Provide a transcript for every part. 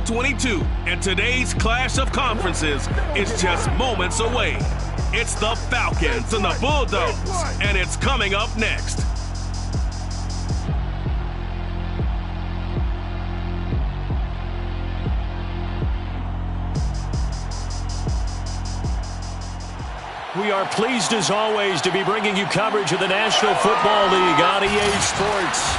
2022, and today's clash of conferences is just moments away. It's the Falcons and the Bulldogs, and it's coming up next. We are pleased as always to be bringing you coverage of the National Football League on EA Sports.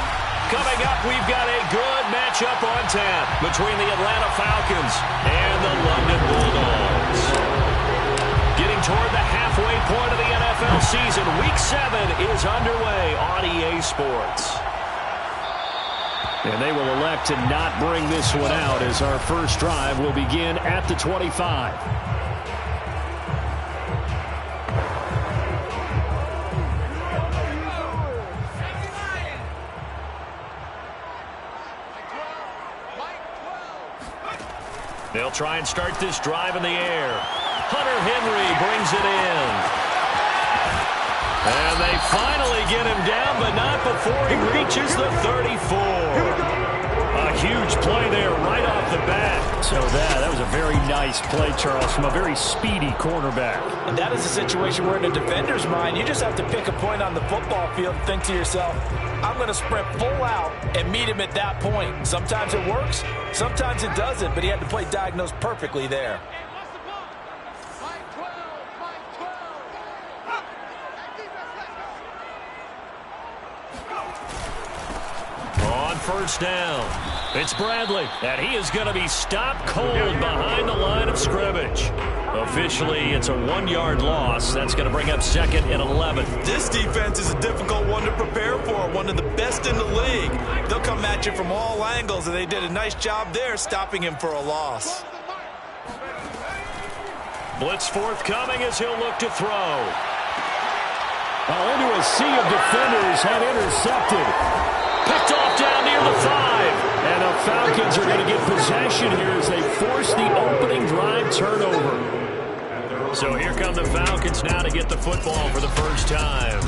Coming up, we've got a good matchup on tap between the Atlanta Falcons and the London Bulldogs. Getting toward the halfway point of the NFL season, Week 7 is underway on EA Sports. And they will elect to not bring this one out as our first drive will begin at the 25. They'll try and start this drive in the air. Hunter Henry brings it in. And they finally get him down, but not before he reaches the 34. A huge play there right off the bat. So that was a very nice play, Charles, from a very speedy cornerback. And that is a situation where in a defender's mind, you just have to pick a point on the football field and think to yourself, I'm going to sprint full out and meet him at that point. Sometimes it works, sometimes it doesn't, but he had to play diagnosed perfectly there. On first down, it's Bradley, and he is going to be stopped cold behind the line of scrimmage. Officially, it's a 1-yard loss. That's going to bring up second and 11. This defense is a difficult one to prepare for, one of the best in the league. They'll come at you from all angles, and they did a nice job there stopping him for a loss. Blitz forthcoming as he'll look to throw. Into a sea of defenders and intercepted. Picked off down near the 5. And the Falcons are going to get possession here as they force the opening drive turnover. So here come the Falcons now to get the football for the first time.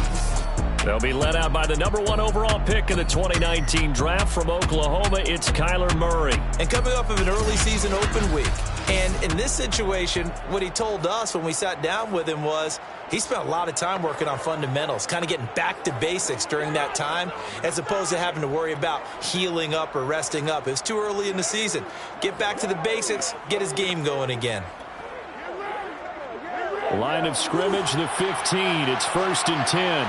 They'll be led out by the #1 overall pick in the 2019 draft from Oklahoma. It's Kyler Murray. And coming off of an early season open week. And in this situation, what he told us when we sat down with him was he spent a lot of time working on fundamentals, kind of getting back to basics during that time, as opposed to having to worry about healing up or resting up. It was too early in the season. Get back to the basics, get his game going again. Line of scrimmage, the 15. It's 1st and 10.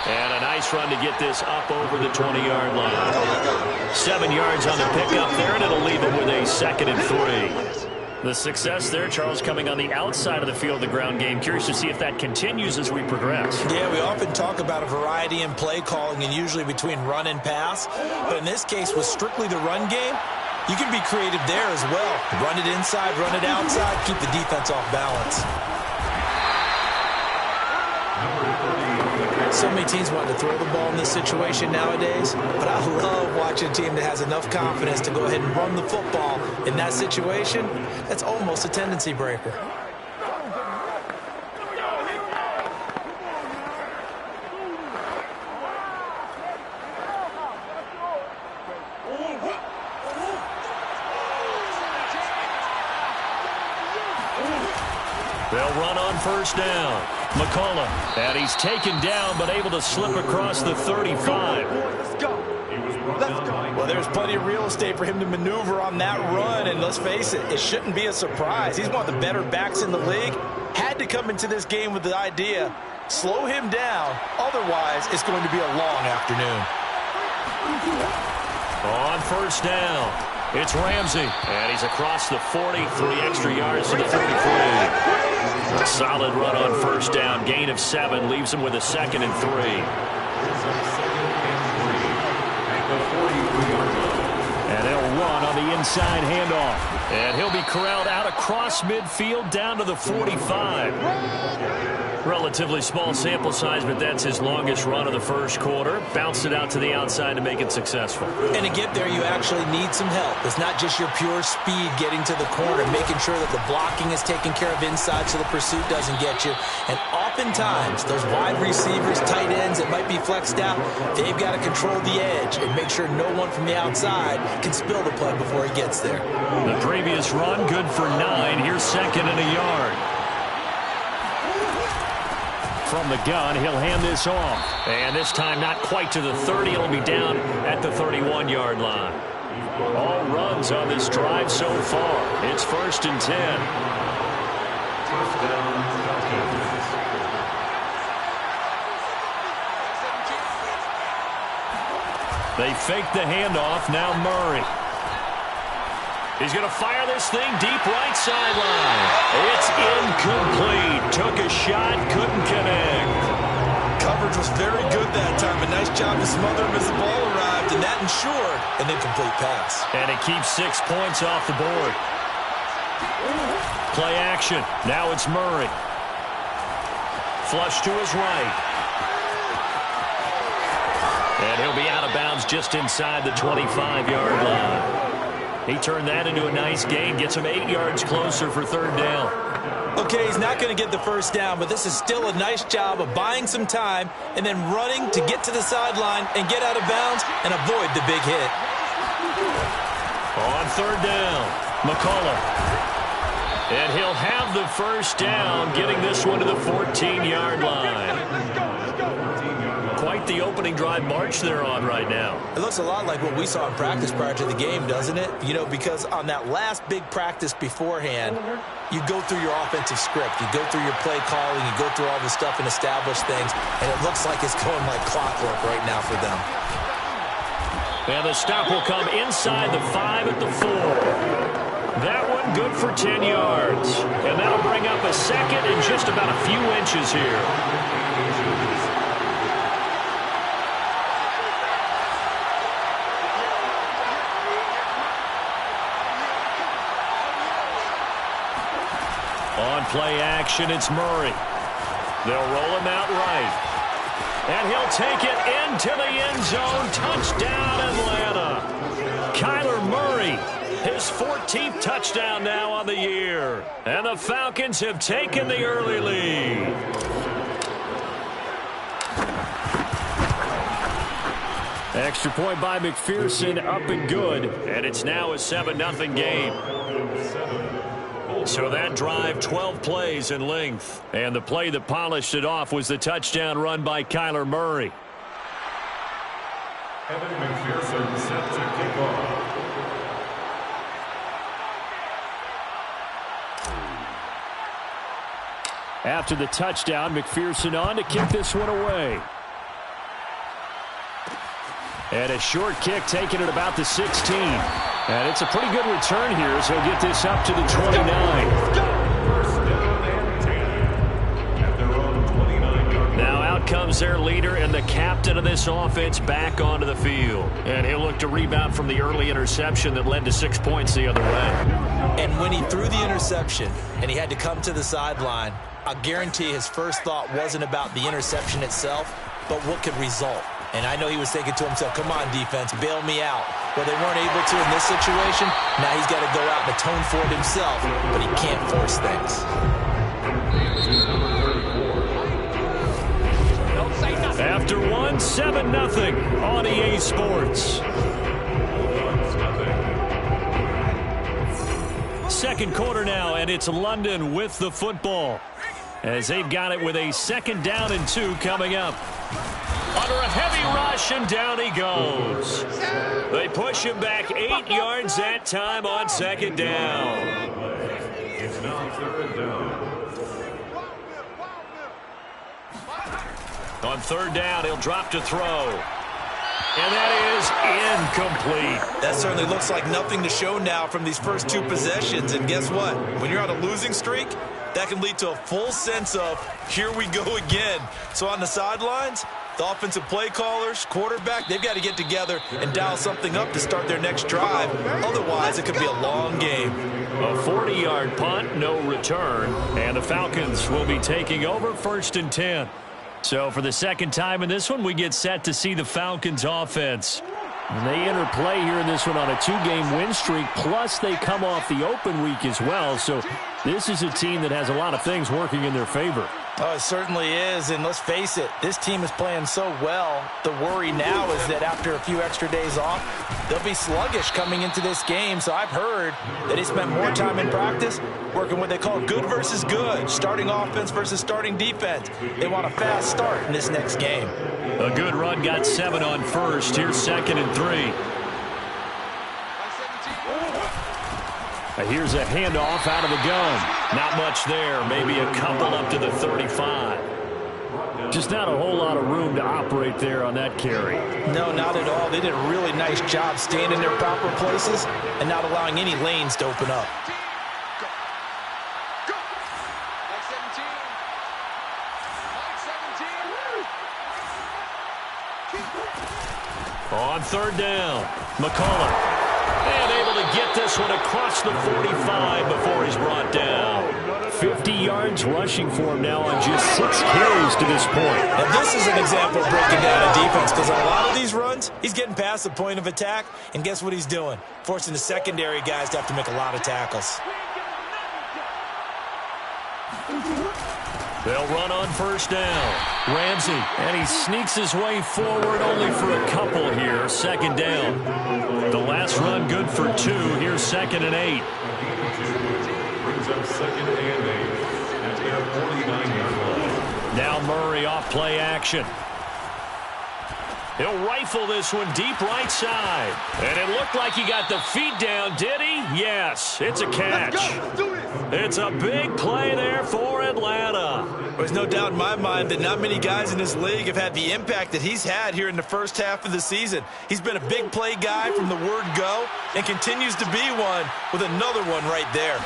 And a nice run to get this up over the 20-yard line. 7 yards on the pickup there, and it'll leave him with a 2nd and 3. The success there, Charles, coming on the outside of the field, the ground game. Curious to see if that continues as we progress. Yeah, we often talk about a variety in play calling and usually between run and pass. But in this case, with strictly the run game, you can be creative there as well. Run it inside, run it outside, keep the defense off balance. So many teams want to throw the ball in this situation nowadays, but I love watching a team that has enough confidence to go ahead and run the football. In that situation, that's almost a tendency breaker. They'll run on first down. McCullough, and he's taken down but able to slip across the 35. Well, there's plenty of real estate for him to maneuver on that run, and let's face it, it shouldn't be a surprise. He's one of the better backs in the league. Had to come into this game with the idea, slow him down, otherwise it's going to be a long afternoon. On first down, it's Ramsey, and he's across the 40, 3 extra yards to the 33. A solid run on first down, gain of 7, leaves him with a 2nd and 3. And they'll run on the inside handoff. And he'll be corralled out across midfield down to the 45. Relatively small sample size, but that's his longest run of the first quarter. Bounced it out to the outside to make it successful. And to get there, you actually need some help. It's not just your pure speed getting to the corner, making sure that the blocking is taken care of inside so the pursuit doesn't get you. And oftentimes those wide receivers, tight ends that might be flexed out, they've got to control the edge and make sure no one from the outside can spill the play before he gets there. The previous run, good for 9. Here's 2nd and a yard. From the gun, he'll hand this off. And this time not quite to the 30. It'll be down at the 31-yard line. All runs on this drive so far. It's 1st and 10. They fake the handoff. Now Murray. He's going to fire this thing deep right sideline. It's incomplete. Took a shot, couldn't connect. Coverage was very good that time. A nice job to smother him as the ball arrived, and that ensured an incomplete pass. And it keeps 6 points off the board. Play action. Now it's Murray. Flush to his right. And he'll be out of bounds just inside the 25-yard line. He turned that into a nice gain, gets him 8 yards closer for 3rd down. Okay, he's not going to get the 1st down, but this is still a nice job of buying some time and then running to get to the sideline and get out of bounds and avoid the big hit. On 3rd down, McCullough. And he'll have the 1st down, getting this one to the 14-yard line. Quite the opening drive march they're on right now. It looks a lot like what we saw in practice prior to the game, doesn't it? You know, because on that last big practice beforehand, you go through your offensive script. You go through your play calling. You go through all the stuff and establish things. And it looks like it's going like clockwork right now for them. And the stop will come inside the 5 at the 4. That one good for 10 yards. And that'll bring up a 2nd and just about a few inches here. On play action, it's Murray. They'll roll him out right. And he'll take it into the end zone. Touchdown, Atlanta. Kyler Murray, his 14th touchdown now on the year. And the Falcons have taken the early lead. Extra point by McPherson, up and good. And it's now a 7-0 game. So that drive, 12 plays in length. And the play that polished it off was the touchdown run by Kyler Murray. Evan McPherson set to kick off. After the touchdown, McPherson on to kick this one away. And a short kick taken at about the 16. And it's a pretty good return here as he'll get this up to the 29. Now out comes their leader and the captain of this offense back onto the field. And he'll look to rebound from the early interception that led to 6 points the other way. And when he threw the interception and he had to come to the sideline, I guarantee his first thought wasn't about the interception itself, but what could result. And I know he was thinking to himself, come on, defense, bail me out. Well, they weren't able to in this situation. Now he's got to go out and atone for it himself, but he can't force things. After one, 7-0 on EA Sports. Second quarter now, and it's London with the football. As they've got it with a 2nd down and 2 coming up. Under a heavy rush, and down he goes. They push him back 8 yards that time on 2nd down. It's now 3rd down. On 3rd down, he'll drop to throw. And that is incomplete. That certainly looks like nothing to show now from these first 2 possessions. And guess what? When you're on a losing streak, that can lead to a full sense of, here we go again. So on the sidelines, the offensive play callers, quarterback, they've got to get together and dial something up to start their next drive. Otherwise, it could be a long game. A 40-yard punt, no return. And the Falcons will be taking over 1st and 10. So for the 2nd time in this one, we get set to see the Falcons offense. And they enter play here in this one on a 2-game win streak, plus they come off the open week as well. So this is a team that has a lot of things working in their favor. Oh, it certainly is, and let's face it, this team is playing so well. The worry now is that after a few extra days off, they'll be sluggish coming into this game. So I've heard that he spent more time in practice working what they call good versus good, starting offense versus starting defense. They want a fast start in this next game. A good run got 7 on first. Here's 2nd and 3. Here's a handoff out of the gun. Not much there. Maybe a couple up to the 35. Just not a whole lot of room to operate there on that carry. No, not at all. They did a really nice job staying in their proper places and not allowing any lanes to open up. On 3rd down, McCullough. And able to get this one across the 45 before he's brought down. 50 yards rushing for him now on just 6 carries to this point. And this is an example of breaking down a defense, because on a lot of these runs, he's getting past the point of attack, and guess what he's doing? Forcing the secondary guys to have to make a lot of tackles. They'll run on 1st down. Ramsey, and he sneaks his way forward only for a couple here. 2nd down. The last run good for 2. Here's 2nd and 8. Brings up 2nd and 8 at their 49-yard line. Now Murray off play action. He'll rifle this one deep right side. And it looked like he got the feet down, did he? Yes, it's a catch. It's a big play there for Atlanta. There's no doubt in my mind that not many guys in this league have had the impact that he's had here in the first half of the season. He's been a big play guy from the word go and continues to be one with another one right there.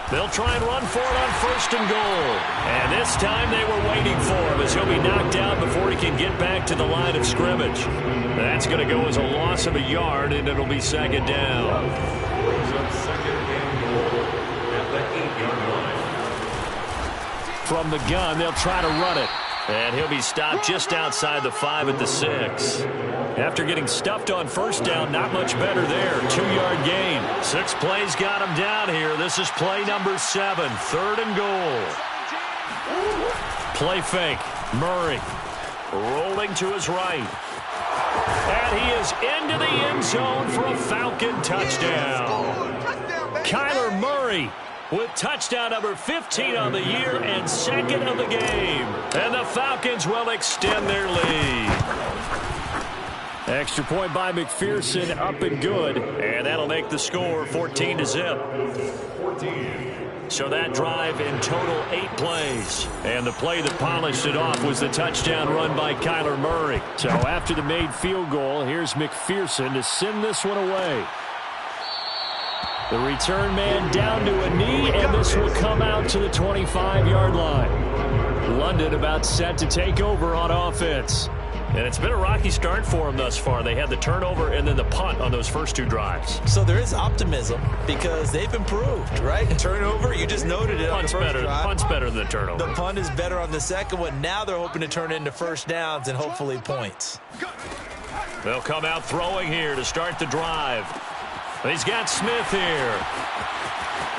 They'll try and run for it on 1st and goal. And this time they were waiting for him as he'll be knocked out before he can get back to the line of scrimmage. That's going to go as a loss of a yard, and it'll be 2nd down. Brings up 2nd and goal at the 8-yard line. From the gun, they'll try to run it. And he'll be stopped just outside the 5 at the 6. After getting stuffed on 1st down, not much better there. 2-yard gain. 6 plays got him down here. This is play number 7. 3rd and goal. Play fake. Murray rolling to his right. And he is into the end zone for a Falcon touchdown. Kyler Murray with touchdown number 15 on the year and 2nd of the game. And the Falcons will extend their lead. Extra point by McPherson, up and good. And that'll make the score 14-0. So that drive in total 8 plays. And the play that polished it off was the touchdown run by Kyler Murray. So after the made field goal, here's McPherson to send this one away. The return man down to a knee, and this will come out to the 25-yard line. London about set to take over on offense. And it's been a rocky start for them thus far. They had the turnover and then the punt on those first 2 drives. So there is optimism because they've improved, right? Turnover, you just noted it. Punt's better than the turnover. The punt is better on the second one. Now they're hoping to turn into 1st downs and hopefully points. They'll come out throwing here to start the drive. He's got Smith here.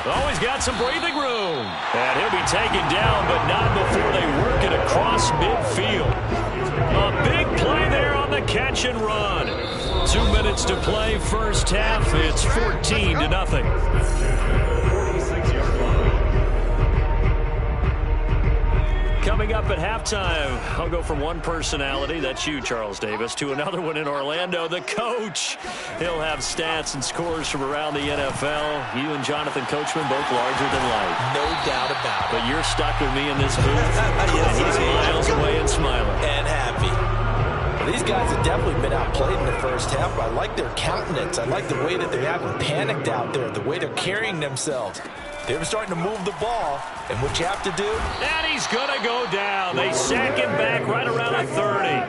Oh, he's got some breathing room. And he'll be taken down, but not before they work it across midfield. A big play there on the catch and run. 2 minutes to play, 1st half. It's 14-0. Coming up at halftime, I'll go from one personality, that's you, Charles Davis, to another one in Orlando, the coach. He'll have stats and scores from around the NFL. You and Jonathan Coachman, both larger than life. No doubt about it. But you're stuck with me in this booth. Yes, and he's miles away and smiling. And happy. These guys have definitely been outplayed in the first half. I like their countenance. I like the way that they haven't panicked out there, the way they're carrying themselves. They were starting to move the ball, and what you have to do? And he's going to go down. They sack him back right around the 30.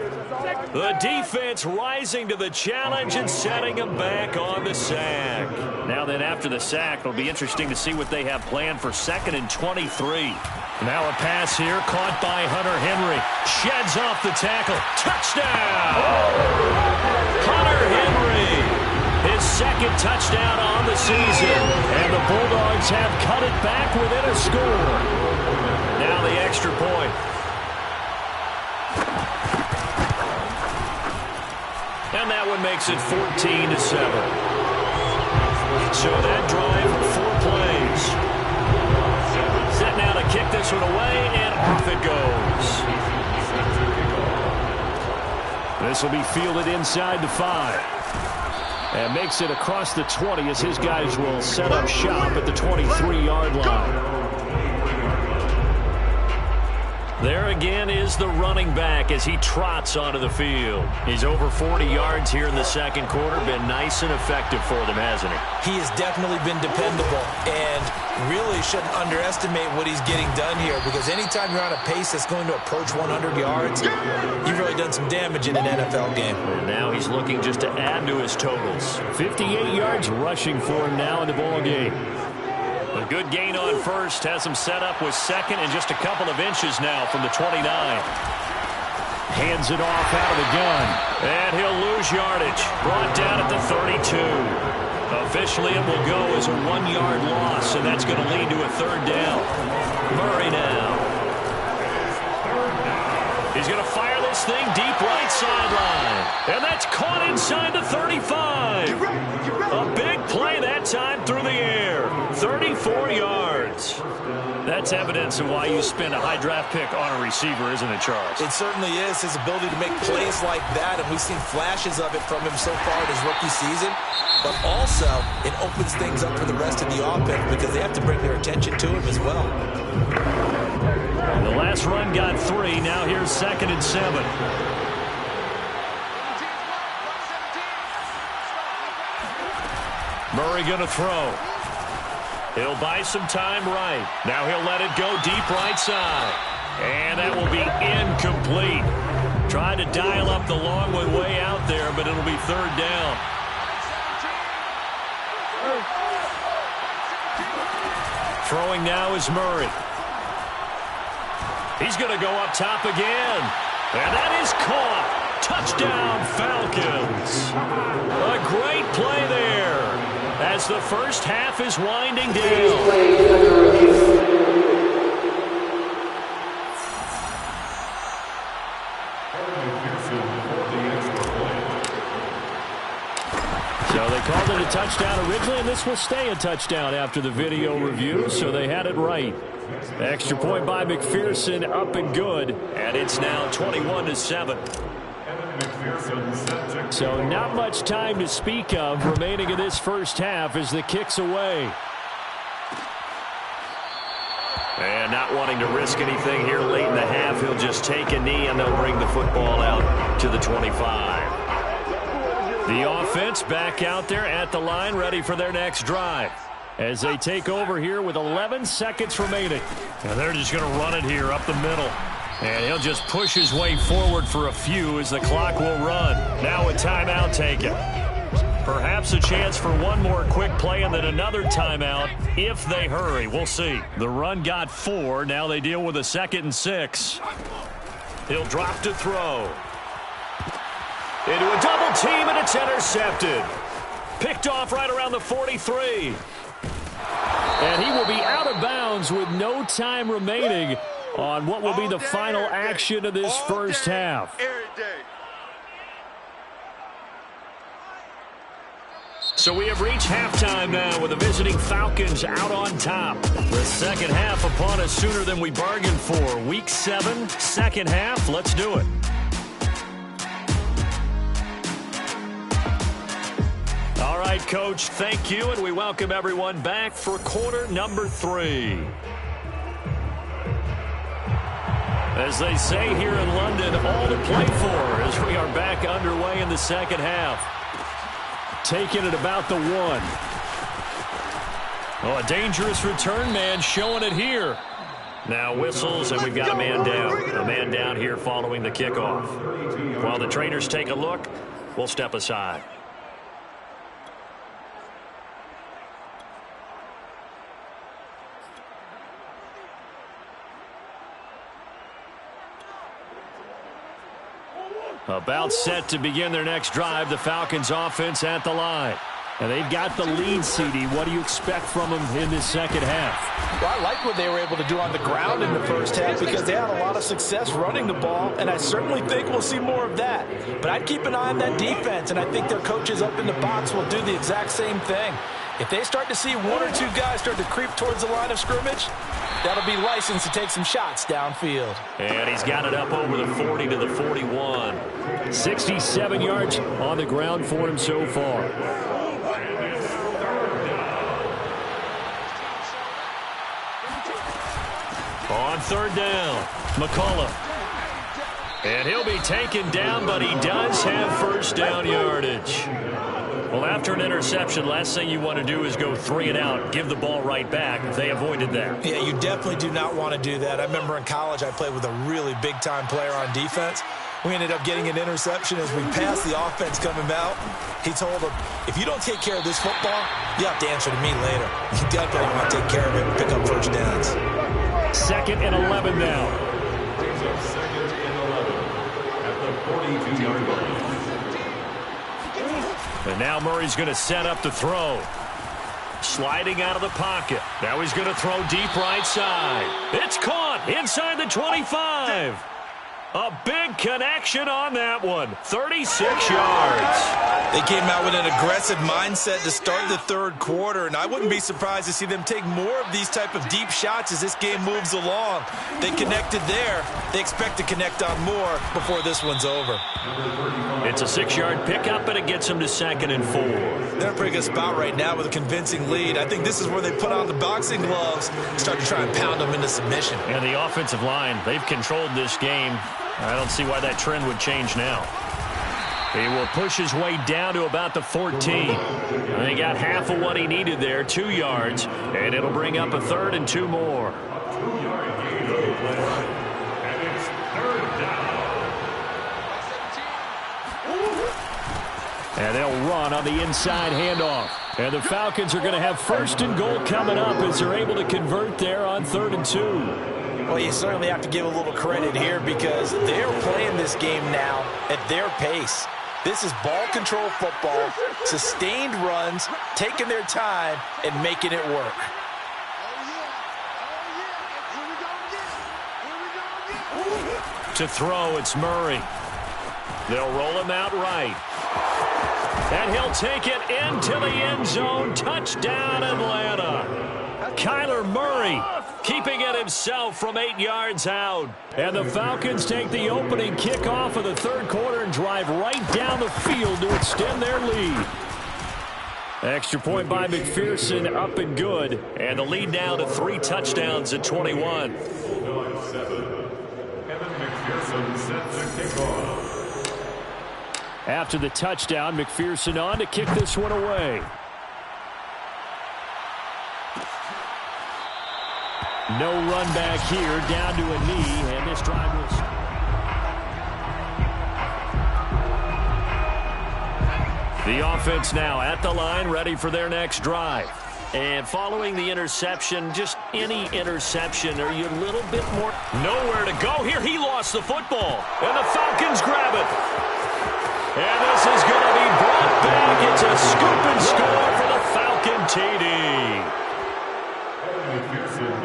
The defense rising to the challenge and setting him back on the sack. Now then, after the sack, it'll be interesting to see what they have planned for 2nd and 23. Now a pass here, caught by Hunter Henry. Sheds off the tackle. Touchdown! Hunter Henry! His 2nd touchdown on the season. And the Bulldogs have cut it back within a score. Now the extra point. And that one makes it 14-7. So that drive, 4 plays. Set now to kick this one away, and off it goes. This will be fielded inside the 5. And makes it across the 20 as his guys will set up shop at the 23-yard line. There again is the running back as he trots onto the field. He's over 40 yards here in the second quarter. Been nice and effective for them, hasn't he? He has definitely been dependable and really shouldn't underestimate what he's getting done here, because anytime you're on a pace that's going to approach 100 yards, you've really done some damage in an NFL game. And now he's looking just to add to his totals. 58 yards rushing for him now in the ball game. A good gain on first, has him set up with second and just a couple of inches now from the 29. Hands it off out of the gun. And he'll lose yardage. Brought down at the 32. Officially, it will go as a 1-yard loss, and that's going to lead to a third down. Murray now. He's going to fire this thing deep right sideline. And that's caught inside the 35. A big play that time through the air. 34 yards. That's evidence of why you spend a high draft pick on a receiver, isn't it, Charles? It certainly is, his ability to make plays like that, and we've seen flashes of it from him so far in his rookie season. But also, it opens things up for the rest of the offense because they have to bring their attention to him as well. The last run got 3. Now here's 2nd and 7. Murray going to throw. He'll buy some time right. Now he'll let it go deep right side. And that will be incomplete. Trying to dial up the long one way out there, but it'll be third down. Throwing now is Murray. He's going to go up top again. And that is caught. Touchdown, Falcons. A great play there as the first half is winding down. So they called it a touchdown originally, and this will stay a touchdown after the video review, so they had it right. Extra point by McPherson, up and good, and it's now 21-7. So not much time to speak of remaining in this first half as the kick's away. And not wanting to risk anything here late in the half, he'll just take a knee and they'll bring the football out to the 25. The offense back out there at the line, ready for their next drive as they take over here with 11 seconds remaining. And they're just going to run it here up the middle. And he'll just push his way forward for a few as the clock will run. Now a timeout taken. Perhaps a chance for one more quick play and then another timeout if they hurry. We'll see. The run got 4. Now they deal with a 2nd and 6. He'll drop to throw. Into a double team, and it's intercepted. Picked off right around the 43. And he will be out of bounds with no time remaining on what will be the final action of this first half. So we have reached halftime now with the visiting Falcons out on top. The second half upon us sooner than we bargained for. Week 7, second half. Let's do it. All right, Coach, thank you, and we welcome everyone back for quarter number 3. As they say here in London, all to play for as we are back underway in the second half. Taking it about the 1. Oh, a dangerous return man showing it here. Now whistles, and we've got a man down. A man down here following the kickoff. While the trainers take a look, we'll step aside. About set to begin their next drive, the Falcons offense at the line. And they've got the lead, CD. What do you expect from them in this second half? Well, I like what they were able to do on the ground in the first half because they had a lot of success running the ball, and I certainly think we'll see more of that. But I'd keep an eye on that defense, and I think their coaches up in the box will do the exact same thing. If they start to see one or two guys start to creep towards the line of scrimmage, that'll be licensed to take some shots downfield. And he's got it up over the 40 to the 41. 67 yards on the ground for him so far. On third down, McCullough. And he'll be taken down, but he does have first down yardage. Well, after an interception, last thing you want to do is go 3 and out, give the ball right back. They avoided that. Yeah, you definitely do not want to do that. I remember in college I played with a really big-time player on defense. We ended up getting an interception as we passed the offense coming out. He told him, if you don't take care of this football, you have to answer to me later. You definitely want to take care of it and pick up first downs. 2nd and 11 now. Takes up 2nd and 11 at the 42-yard line. And now Murray's going to set up the throw. Sliding out of the pocket. Now he's going to throw deep right side. It's caught inside the 25. A big connection on that one. 36 yards. They came out with an aggressive mindset to start the third quarter, and I wouldn't be surprised to see them take more of these type of deep shots as this game moves along. They connected there. They expect to connect on more before this one's over. It's a 6-yard pickup, and it gets them to 2nd and 4. They're in a pretty good spot right now with a convincing lead. I think this is where they put on the boxing gloves and start to try and pound them into submission. And the offensive line, they've controlled this game. I don't see why that trend would change now. He will push his way down to about the 14. And he got half of what he needed there, 2 yards, and it'll bring up a 3rd and 2 more. 2-yard gain on the play. And it's 3rd down. And they'll run on the inside handoff. And the Falcons are going to have 1st and goal coming up as they're able to convert there on 3rd and 2. Well, you certainly have to give a little credit here because they're playing this game now at their pace. This is ball control football, sustained runs, taking their time, and making it work. To throw, it's Murray. They'll roll him out right. And he'll take it into the end zone. Touchdown, Atlanta. Kyler Murray keeping it himself from 8 yards out. And the Falcons take the opening kickoff of the third quarter and drive right down the field to extend their lead. Extra point by McPherson, up and good. And the lead now to 3 touchdowns at 21. McPherson set the kickoff. After the touchdown, McPherson on to kick this one away. No run back here, down to a knee, and this drive will start. The offense now at the line, ready for their next drive. And following the interception, just any interception, are you a little bit more? Nowhere to go here. He lost the football, and the Falcons grab it. And this is going to be brought back. It's a scoop and score for the Falcon TD.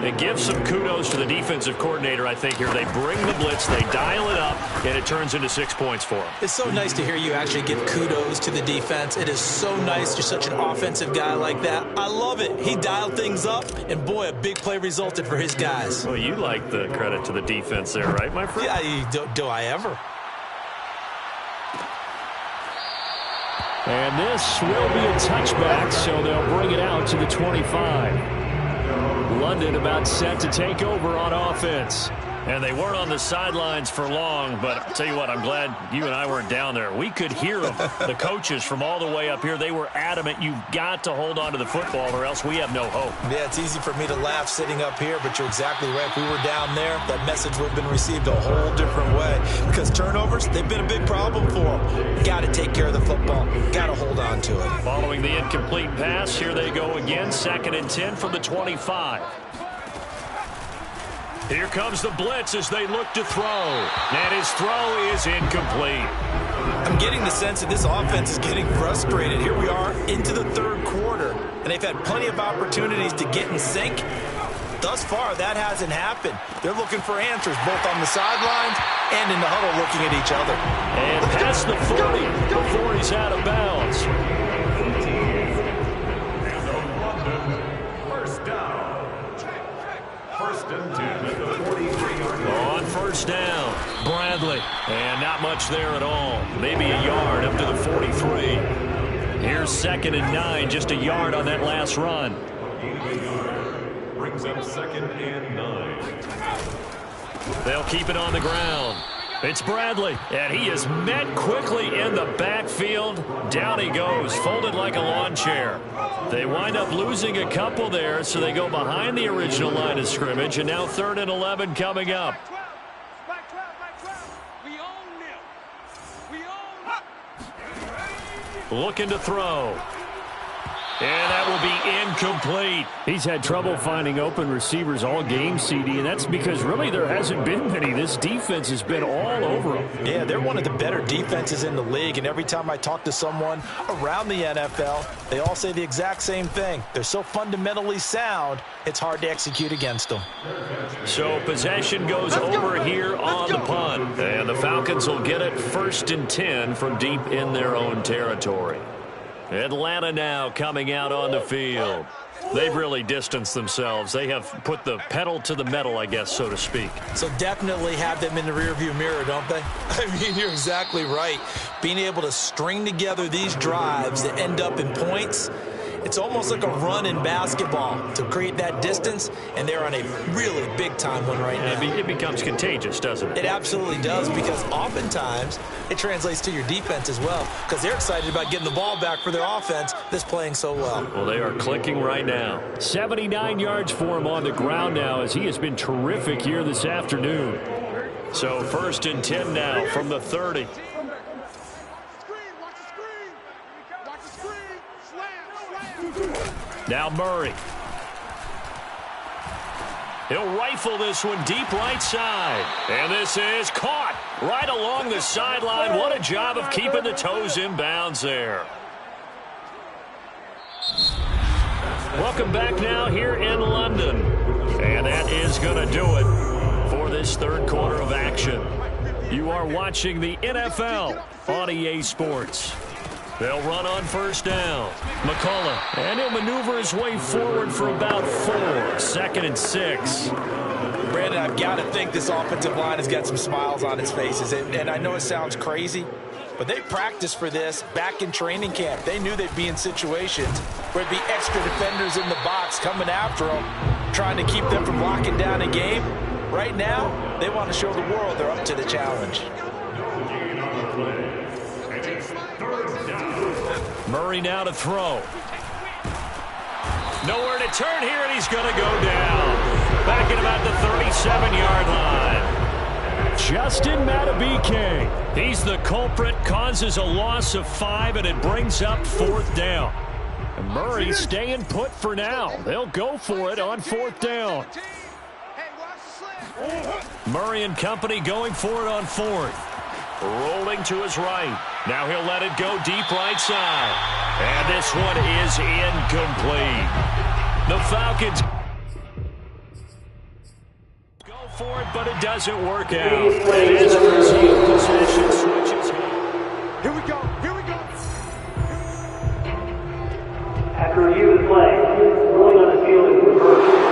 It gives some kudos to the defensive coordinator, I think, here. They bring the blitz, they dial it up, and it turns into 6 points for them. It's so nice to hear you actually give kudos to the defense. It is so nice you're such an offensive guy like that. I love it. He dialed things up, and boy, a big play resulted for his guys. Well, you like the credit to the defense there, right, my friend? Yeah, do I ever? And this will be a touchback, so they'll bring it out to the 25. London about set to take over on offense. And they weren't on the sidelines for long, but I'll tell you what, I'm glad you and I weren't down there. We could hear them, the coaches from all the way up here. They were adamant, you've got to hold on to the football or else we have no hope. Yeah, it's easy for me to laugh sitting up here, but you're exactly right. If we were down there, that message would have been received a whole different way. Because turnovers, they've been a big problem for them. Got to take care of the football. Got to hold on to it. Following the incomplete pass, here they go again. 2nd and 10 from the 25. Here comes the blitz as they look to throw. And his throw is incomplete. I'm getting the sense that this offense is getting frustrated. Here we are into the third quarter, and they've had plenty of opportunities to get in sync. Thus far, that hasn't happened. They're looking for answers both on the sidelines and in the huddle looking at each other. And past the 40 before he's out of bounds. First down. First and 10 at the 43-yard line. On first down, Bradley. And not much there at all. Maybe a yard up to the 43. Here's 2nd and 9, just a yard on that last run. Brings up 2nd and 9. They'll keep it on the ground. It's Bradley, and he is met quickly in the backfield. Down he goes, folded like a lawn chair. They wind up losing a couple there, so they go behind the original line of scrimmage, and now 3rd and 11 coming up. Looking to throw. And that will be incomplete. He's had trouble finding open receivers all game, CD, and that's because really there hasn't been many. This defense has been all over them. Yeah, they're one of the better defenses in the league, and every time I talk to someone around the NFL, they all say the exact same thing. They're so fundamentally sound, it's hard to execute against them. So possession goes over here on the punt, and the Falcons will get it 1st and 10 from deep in their own territory. Atlanta now coming out on the field. They've really distanced themselves. They have put the pedal to the metal, I guess, so to speak. So definitely have them in the rearview mirror, don't they? I mean, you're exactly right. Being able to string together these drives that end up in points, it's almost like a run in basketball to create that distance, and they're on a really big-time one right now. It becomes contagious, doesn't it? It absolutely does, because oftentimes it translates to your defense as well, because they're excited about getting the ball back for their offense that's playing so well. Well, they are clicking right now. 79 yards for him on the ground now, as he has been terrific here this afternoon. So 1st and 10 now from the 30. Now Murray. He'll rifle this one deep right side. And this is caught right along the sideline. What a job of keeping the toes in bounds there. Welcome back now here in London. And that is going to do it for this 3rd quarter of action. You are watching the NFL on EA Sports. They'll run on 1st down. McCullough, and he'll maneuver his way forward for about 4. 2nd and 6. Brandon, I've got to think this offensive line has got some smiles on its faces. And I know it sounds crazy, but they practiced for this back in training camp. They knew they'd be in situations where there'd be extra defenders in the box coming after them, trying to keep them from locking down a game. Right now, they want to show the world they're up to the challenge. Murray now to throw. Nowhere to turn here, and he's going to go down. Back at about the 37-yard line. Justin Madubuike. He's the culprit, causes a loss of 5, and it brings up 4th down. And Murray staying put for now. They'll go for it on 4th down. Murray and company going for it on 4th. Rolling to his right. Now he'll let it go deep right side. And this one is incomplete. The Falcons go for it, but it doesn't work out. As resumed possession switches. Here we go. Here we go. After review of the play, ruling on the field is reversed.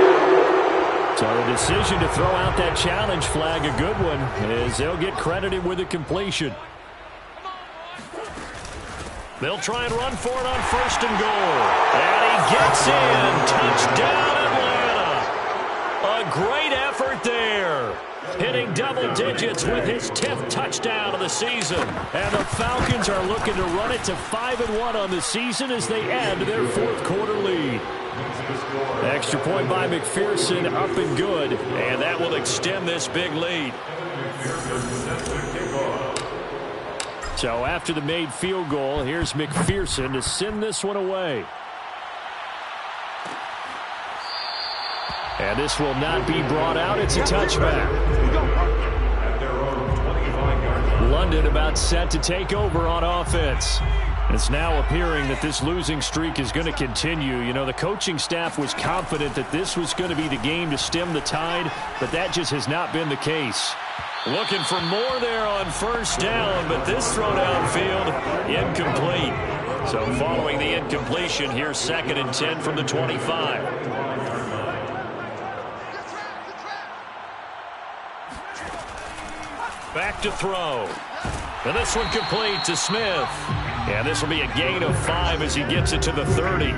So the decision to throw out that challenge flag, a good one, as they'll get credited with a completion. They'll try and run for it on 1st and goal. And he gets in. Touchdown, Atlanta. A great effort there. Hitting double digits with his 10th touchdown of the season. And the Falcons are looking to run it to 5-1 on the season as they add to their 4th quarter lead. Extra point by McPherson, up and good. And that will extend this big lead. So after the made field goal, here's McPherson to send this one away. And this will not be brought out. It's a touchback. London about set to take over on offense. It's now appearing that this losing streak is going to continue. You know, the coaching staff was confident that this was going to be the game to stem the tide, but that just has not been the case. Looking for more there on first down, but this throw downfield, incomplete. So following the incompletion, here's 2nd and 10 from the 25. Back to throw. And this one complete to Smith. Yeah, this will be a gain of 5 as he gets it to the 30.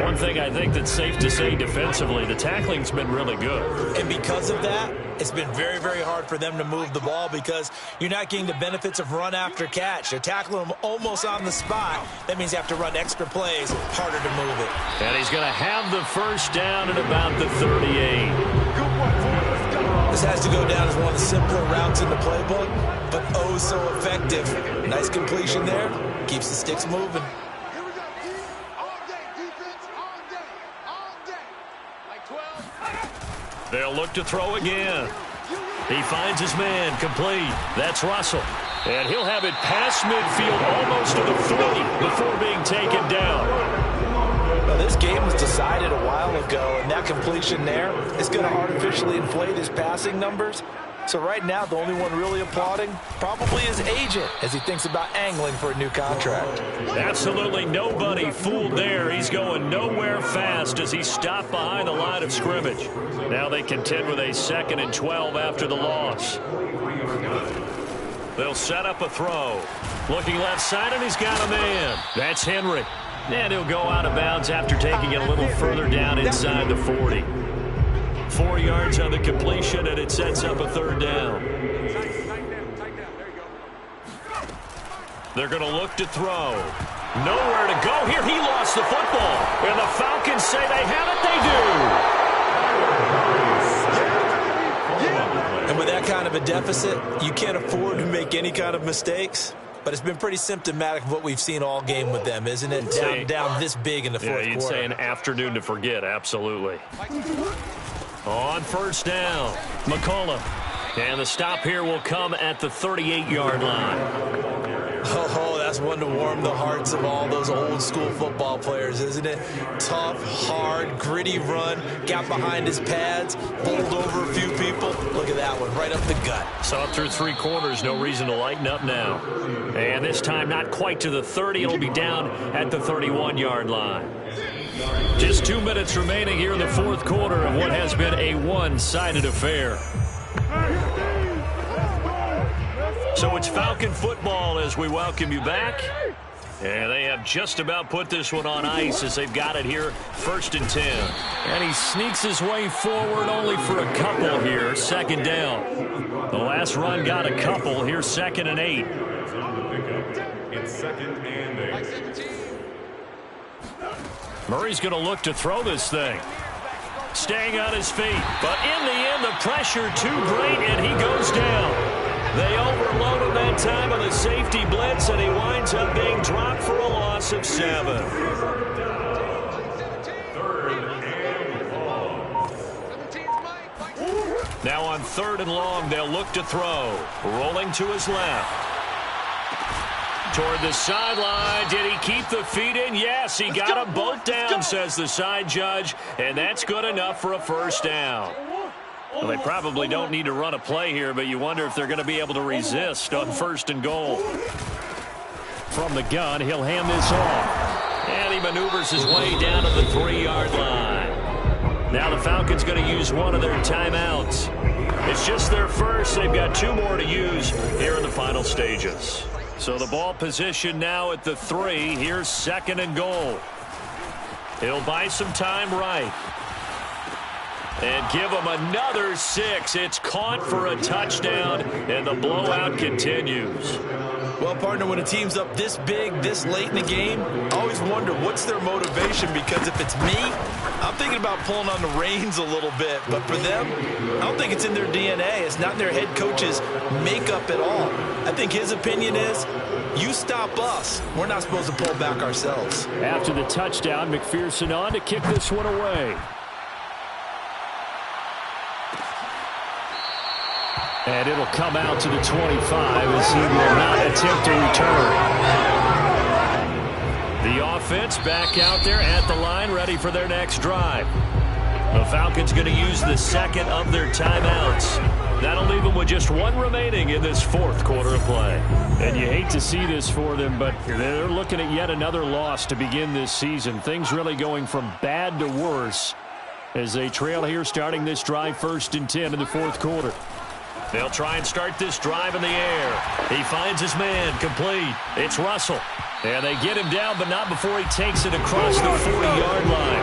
One thing I think that's safe to say defensively, the tackling's been really good. And because of that, it's been very, very hard for them to move the ball because you're not getting the benefits of run after catch. You're tackling them almost on the spot. That means you have to run extra plays, harder to move it. And he's going to have the first down at about the 38. This has to go down as one of the simpler routes in the playbook, but oh so effective. Nice completion there. Keeps the sticks moving. Here we go. All day, defense. All day. All day. Like 12. They'll look to throw again. He finds his man complete. That's Russell. And he'll have it past midfield almost to the 40 before being taken down. Well, this game was decided a while ago, and that completion there is going to artificially inflate his passing numbers. So right now, the only one really applauding probably his agent as he thinks about angling for a new contract. Absolutely nobody fooled there. He's going nowhere fast as he stopped behind the line of scrimmage. Now they contend with a 2nd and 12 after the loss. They'll set up a throw. Looking left side, and he's got a man. That's Henry. And he'll go out of bounds after taking it a little further down inside the 40. 4 yards on the completion, and it sets up a 3rd down. They're going to look to throw. Nowhere to go here. He lost the football. And the Falcons say they have it. They do. And with that kind of a deficit, you can't afford to make any kind of mistakes. But it's been pretty symptomatic of what we've seen all game with them, isn't it? Down this big in the fourth quarter. Yeah, you'd say an afternoon to forget, absolutely. On first down, McCullough. And the stop here will come at the 38-yard line. Oh, that's one to warm the hearts of all those old-school football players, isn't it? Tough, hard, gritty run, got behind his pads, bowled over a few people. Look at that one, right up the gut. Saw through 3 quarters, no reason to lighten up now. And this time not quite to the 30. It'll be down at the 31-yard line. Just 2 minutes remaining here in the fourth quarter of what has been a one-sided affair. So it's Falcon football as we welcome you back. And they have just about put this one on ice as they've got it here, 1st and 10. And he sneaks his way forward only for a couple here, 2nd down. The last run got a couple. Here's 2nd and 8. It's 2nd and 8. Murray's going to look to throw this thing. Staying on his feet. But in the end, the pressure too great, and he goes down. They overload him that time on the safety blitz, and he winds up being dropped for a loss of 7. 3rd and long. Now on 3rd and long, they'll look to throw. Rolling to his left. Toward the sideline. Did he keep the feet in? Yes, he got them both down, says the side judge, and that's good enough for a 1st down. Well, they probably don't need to run a play here, but you wonder if they're going to be able to resist on 1st and goal. From the gun, he'll hand this off. And he maneuvers his way down to the 3-yard line. Now the Falcons going to use one of their timeouts. It's just their first. They've got 2 more to use here in the final stages. So the ball position now at the 3. Here's 2nd and goal. He'll buy some time right. And give him another 6. It's caught for a touchdown, and the blowout continues. Well, partner, when a team's up this big, this late in the game, I always wonder what's their motivation, because if it's me, I'm thinking about pulling on the reins a little bit. But for them, I don't think it's in their DNA. It's not in their head coach's makeup at all. I think his opinion is, you stop us, we're not supposed to pull back ourselves. After the touchdown, McPherson on to kick this one away. And it'll come out to the 25 as he will not attempt to return. The offense back out there at the line, ready for their next drive. The Falcons going to use the second of their timeouts. That'll leave them with just one remaining in this fourth quarter of play. And you hate to see this for them, but they're looking at yet another loss to begin this season. Things really going from bad to worse as they trail here starting this drive 1st and 10 in the fourth quarter. They'll try and start this drive in the air. He finds his man complete. It's Russell. And they get him down, but not before he takes it across the 40-yard line.